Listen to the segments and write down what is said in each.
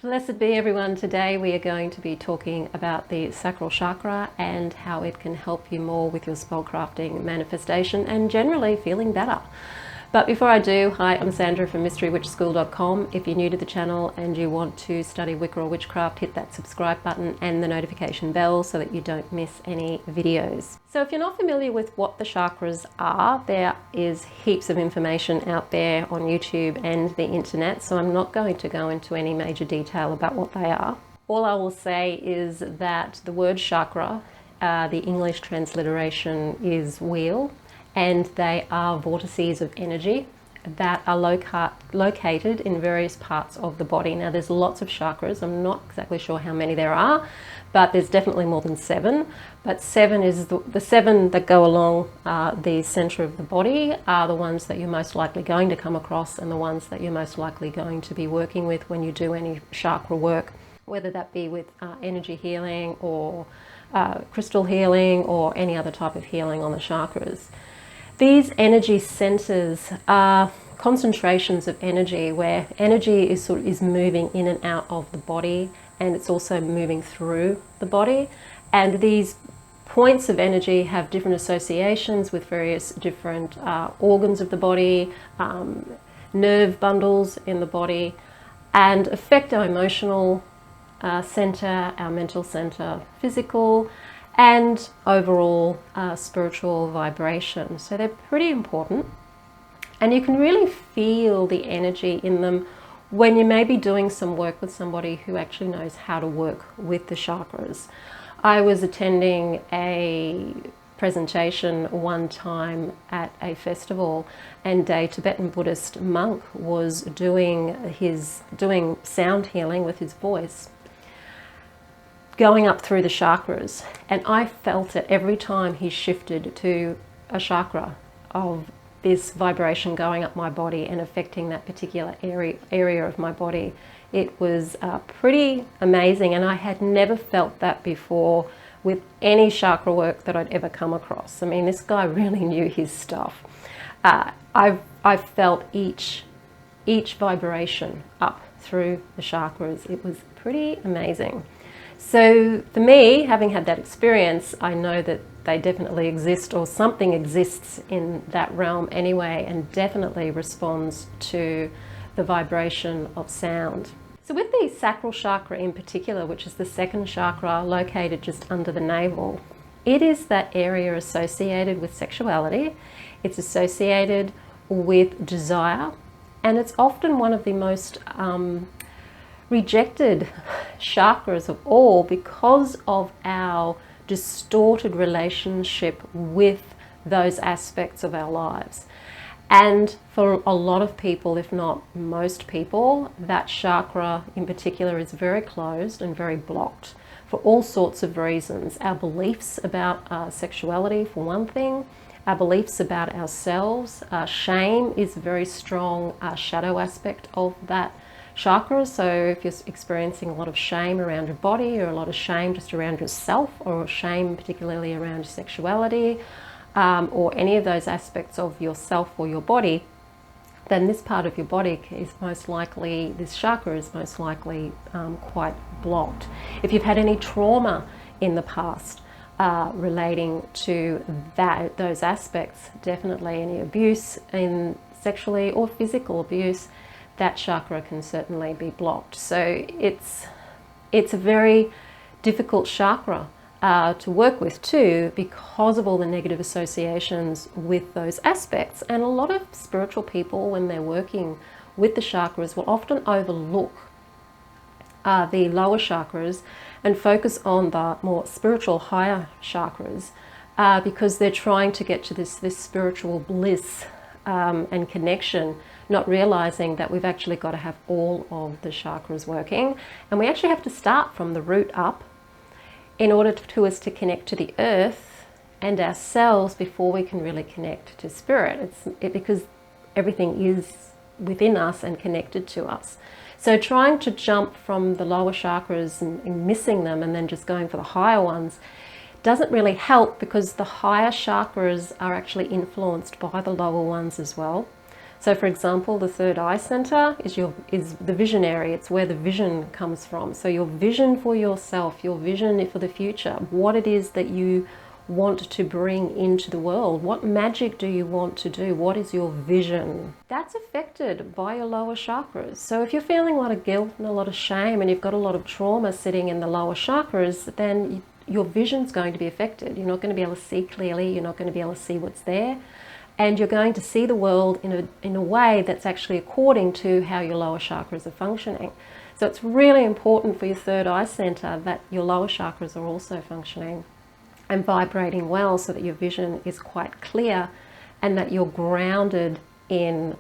Blessed be everyone. Today we are going to be talking about the sacral chakra and how it can help you more with your spellcrafting, manifestation, and generally feeling better. But before I do, hi, I'm Sandra from mysterywitchschool.com. If you're new to the channel and you want to study Wicca or Witchcraft, hit that subscribe button and the notification bell so that you don't miss any videos. So if you're not familiar with what the chakras are, there is heaps of information out there on YouTube and the internet, so I'm not going to go into any major detail about what they are. All I will say is that the word chakra, the English transliteration is wheel, and they are vortices of energy that are located in various parts of the body. Now there's lots of chakras. I'm not exactly sure how many there are, but there's definitely more than 7. But 7 is the 7 that go along the center of the body are the ones that you're most likely going to come across, and the ones that you're most likely going to be working with when you do any chakra work, whether that be with energy healing or crystal healing or any other type of healing on the chakras. These energy centers are concentrations of energy where energy is moving in and out of the body, and it's also moving through the body. And these points of energy have different associations with various different organs of the body, nerve bundles in the body, and affect our emotional center, our mental center, physical, and overall spiritual vibration. So they're pretty important, and you can really feel the energy in them when you may be doing some work with somebody who actually knows how to work with the chakras. I was attending a presentation one time at a festival, and a Tibetan Buddhist monk was doing sound healing with his voice, going up through the chakras, and I felt it every time he shifted to a chakra of this vibration going up my body and affecting that particular area of my body. It was pretty amazing, and I had never felt that before with any chakra work that I'd ever come across. I mean, this guy really knew his stuff. I felt each vibration up through the chakras. It was pretty amazing. So for me, having had that experience, I know that they definitely exist, or something exists in that realm anyway, and definitely responds to the vibration of sound. So with the sacral chakra in particular, which is the second chakra located just under the navel, it is that area associated with sexuality. It's associated with desire, and it's often one of the most rejected chakras of all because of our distorted relationship with those aspects of our lives. And for a lot of people, if not most people, that chakra in particular is very closed and very blocked for all sorts of reasons. Our beliefs about sexuality, for one thing, our beliefs about ourselves, shame is a very strong shadow aspect of that chakra. So if you're experiencing a lot of shame around your body, or a lot of shame just around yourself, or shame particularly around sexuality, or any of those aspects of yourself or your body, then this part of your body is most likely, this chakra is most likely quite blocked. If you've had any trauma in the past relating to those aspects, definitely any abuse in sexually or physical abuse, that chakra can certainly be blocked. So it's a very difficult chakra to work with too, because of all the negative associations with those aspects. And a lot of spiritual people, when they're working with the chakras, will often overlook the lower chakras and focus on the more spiritual higher chakras because they're trying to get to this spiritual bliss and connection, not realizing that we've actually got to have all of the chakras working, and we actually have to start from the root up in order to us to connect to the earth and ourselves before we can really connect to spirit. Because everything is within us and connected to us. So trying to jump from the lower chakras and missing them and then just going for the higher ones doesn't really help, because the higher chakras are actually influenced by the lower ones as well. So for example, the third eye center is the visionary. It's where the vision comes from. So your vision for yourself, your vision for the future, what it is that you want to bring into the world. What magic do you want to do? What is your vision? That's affected by your lower chakras. So if you're feeling a lot of guilt and a lot of shame and you've got a lot of trauma sitting in the lower chakras, then your vision's going to be affected. You're not going to be able to see clearly. You're not going to be able to see what's there. And you're going to see the world in a way that's actually according to how your lower chakras are functioning. So it's really important for your third eye center that your lower chakras are also functioning and vibrating well, so that your vision is quite clear and that you're grounded in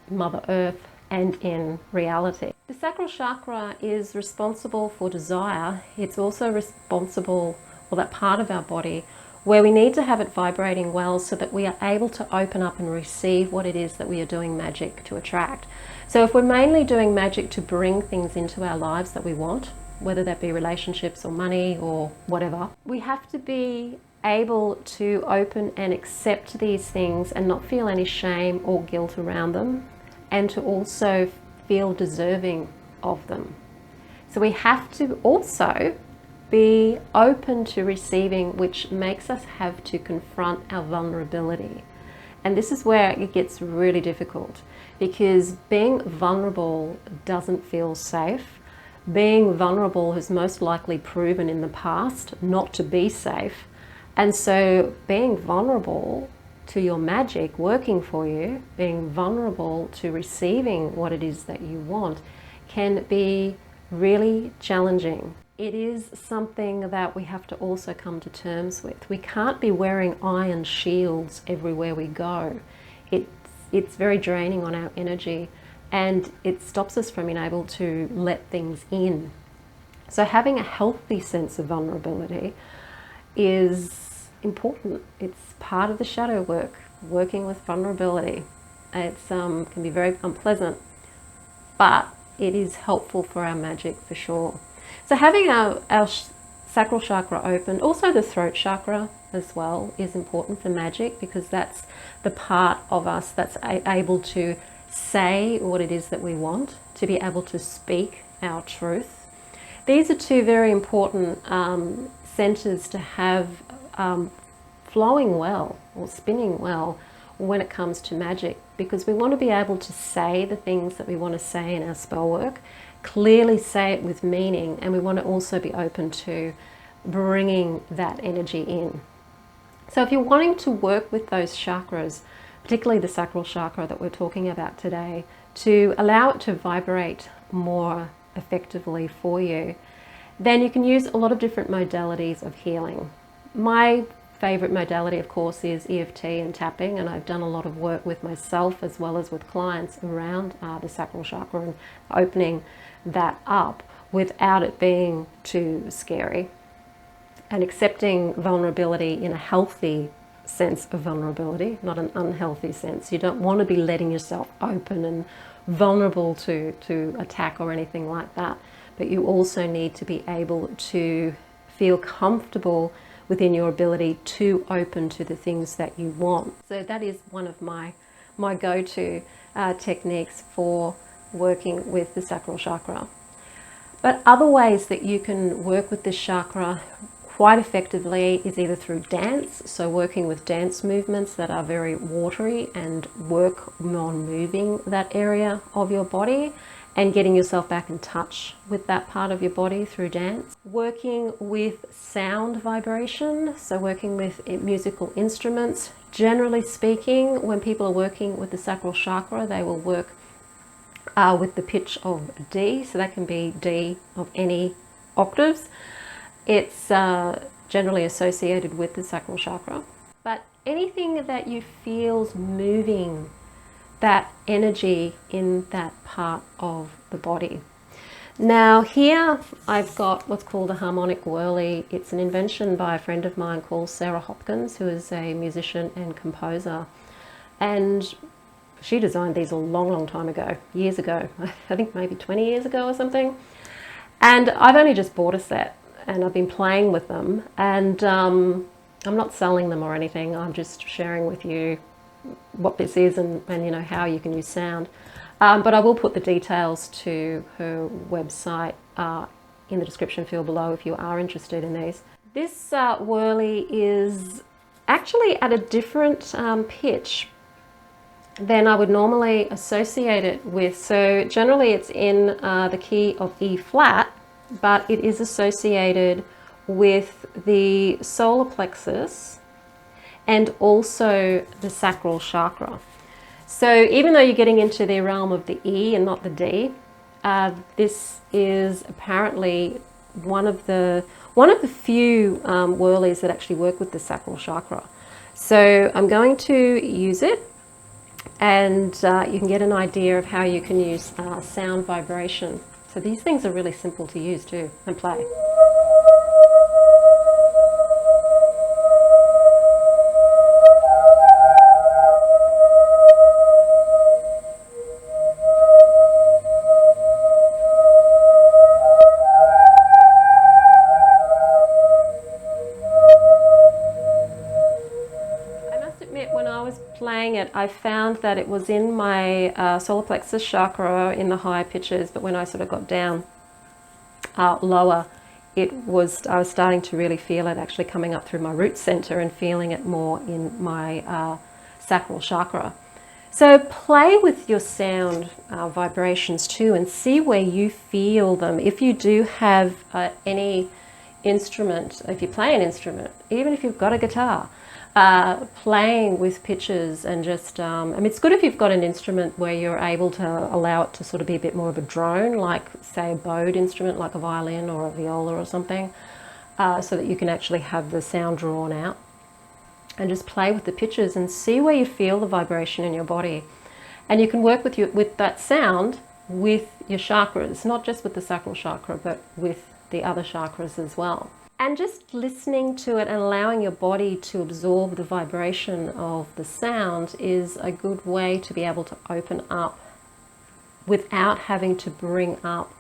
Mother Earth and in reality. The sacral chakra is responsible for desire. It's also responsible for that part of our body where we need to have it vibrating well so that we are able to open up and receive what it is that we are doing magic to attract. So if we're mainly doing magic to bring things into our lives that we want, whether that be relationships or money or whatever, we have to be able to open and accept these things and not feel any shame or guilt around them, and to also feel deserving of them. So we have to also be open to receiving, which makes us have to confront our vulnerability. And this is where it gets really difficult, because being vulnerable doesn't feel safe. Being vulnerable has most likely proven in the past not to be safe. And so being vulnerable to your magic working for you, being vulnerable to receiving what it is that you want, can be really challenging. It is something that we have to also come to terms with. We can't be wearing iron shields everywhere we go. It's very draining on our energy, and it stops us from being able to let things in. So having a healthy sense of vulnerability is important. It's part of the shadow work, working with vulnerability. It can be very unpleasant, but it is helpful for our magic for sure. So having our sacral chakra open, also the throat chakra as well, is important for magic, because that's the part of us that's able to say what it is that we want, to be able to speak our truth. These are two very important centers to have flowing well or spinning well when it comes to magic, because we want to be able to say the things that we want to say in our spell work, clearly say it with meaning, and we want to also be open to bringing that energy in. So if you're wanting to work with those chakras, particularly the sacral chakra that we're talking about today, to allow it to vibrate more effectively for you, then you can use a lot of different modalities of healing. My favorite modality, of course, is EFT and tapping, and I've done a lot of work with myself as well as with clients around the sacral chakra and opening that up without it being too scary, and accepting vulnerability in a healthy sense of vulnerability, not an unhealthy sense. You don't want to be letting yourself open and vulnerable to attack or anything like that, but you also need to be able to feel comfortable within your ability to open to the things that you want. So that is one of my go-to techniques for working with the sacral chakra. But other ways that you can work with this chakra quite effectively is either through dance, so working with dance movements that are very watery and work on moving that area of your body and getting yourself back in touch with that part of your body through dance. Working with sound vibration, so working with musical instruments. Generally speaking, when people are working with the sacral chakra, they will work with the pitch of D, so that can be D of any octaves. It's generally associated with the sacral chakra. But anything that you feel's moving that energy in that part of the body. Now here I've got what's called a harmonic whirly. It's an invention by a friend of mine called Sarah Hopkins, who is a musician and composer. And she designed these a long time ago, years ago. I think maybe 20 years ago or something. And I've only just bought a set and I've been playing with them, and I'm not selling them or anything. I'm just sharing with you what this is and you know, how you can use sound. But I will put the details to her website in the description field below if you are interested in these. This whirly is actually at a different pitch than I would normally associate it with. So generally it's in the key of E flat, but it is associated with the solar plexus and also the sacral chakra. So even though you're getting into the realm of the E and not the D, this is apparently one of the few whirlies that actually work with the sacral chakra. So I'm going to use it, and you can get an idea of how you can use sound vibration. So these things are really simple to use too and play. When I was playing it, I found that it was in my solar plexus chakra in the higher pitches, but when I sort of got down lower, I was starting to really feel it actually coming up through my root center and feeling it more in my sacral chakra. So play with your sound vibrations too and see where you feel them. If you do have any instrument, if you play an instrument, even if you've got a guitar, playing with pitches and just, I mean, it's good if you've got an instrument where you're able to allow it to sort of be a bit more of a drone, like say a bowed instrument like a violin or a viola or something, so that you can actually have the sound drawn out, and just play with the pitches and see where you feel the vibration in your body. And you can work with that sound with your chakras, not just with the sacral chakra, but with the other chakras as well. And just listening to it and allowing your body to absorb the vibration of the sound is a good way to be able to open up without having to bring up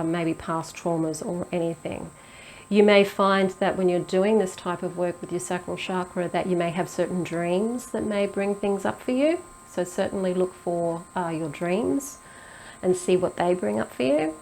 maybe past traumas or anything. You may find that when you're doing this type of work with your sacral chakra that you may have certain dreams that may bring things up for you. So certainly look for your dreams and see what they bring up for you.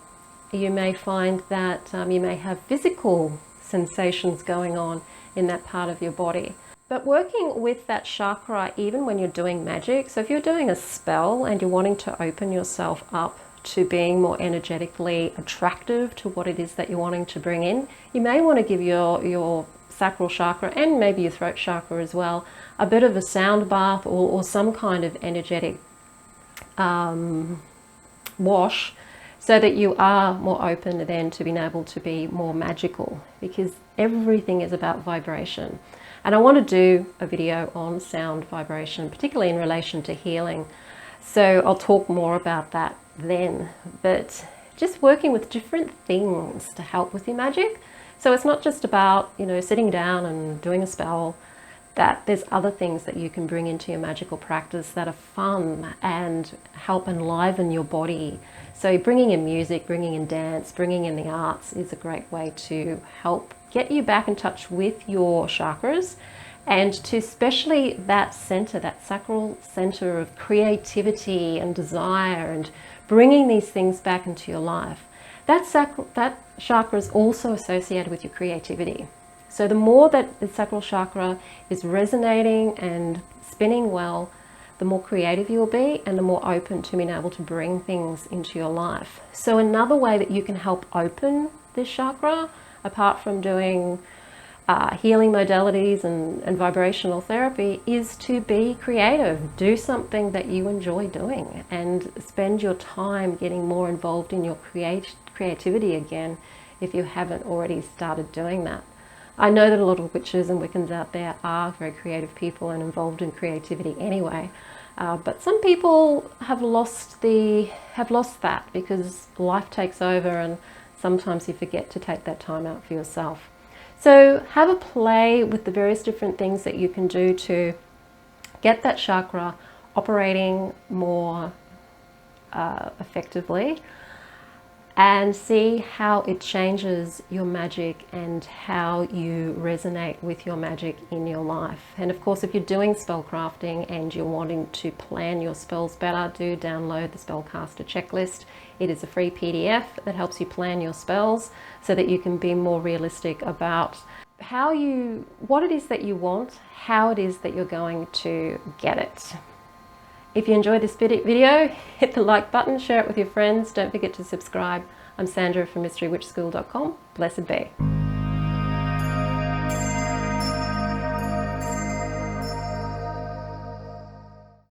You may find that you may have physical sensations going on in that part of your body. But working with that chakra, even when you're doing magic, so if you're doing a spell and you're wanting to open yourself up to being more energetically attractive to what it is that you're wanting to bring in, you may want to give your sacral chakra and maybe your throat chakra as well a bit of a sound bath or some kind of energetic wash, so that you are more open then to being able to be more magical, because everything is about vibration. And I want to do a video on sound vibration, particularly in relation to healing. So I'll talk more about that then. But just working with different things to help with your magic. So it's not just about, you know, sitting down and doing a spell, that there's other things that you can bring into your magical practice that are fun and help enliven your body. So bringing in music, bringing in dance, bringing in the arts is a great way to help get you back in touch with your chakras, and to especially that center, that sacral center of creativity and desire, and bringing these things back into your life. That chakra is also associated with your creativity. So the more that the sacral chakra is resonating and spinning well, the more creative you'll be and the more open to being able to bring things into your life. So another way that you can help open this chakra, apart from doing healing modalities and vibrational therapy, is to be creative. Do something that you enjoy doing and spend your time getting more involved in your creativity again, if you haven't already started doing that. I know that a lot of witches and Wiccans out there are very creative people and involved in creativity anyway, but some people have lost that because life takes over and sometimes you forget to take that time out for yourself. So have a play with the various different things that you can do to get that chakra operating more effectively. and see how it changes your magic and how you resonate with your magic in your life. And of course, if you're doing spell crafting and you're wanting to plan your spells better, do download the Spellcaster Checklist. It is a free PDF that helps you plan your spells so that you can be more realistic about what it is that you want, how it is that you're going to get it. If you enjoyed this video, hit the like button, share it with your friends. Don't forget to subscribe. I'm Sandra from mysterywitchschool.com. Blessed be.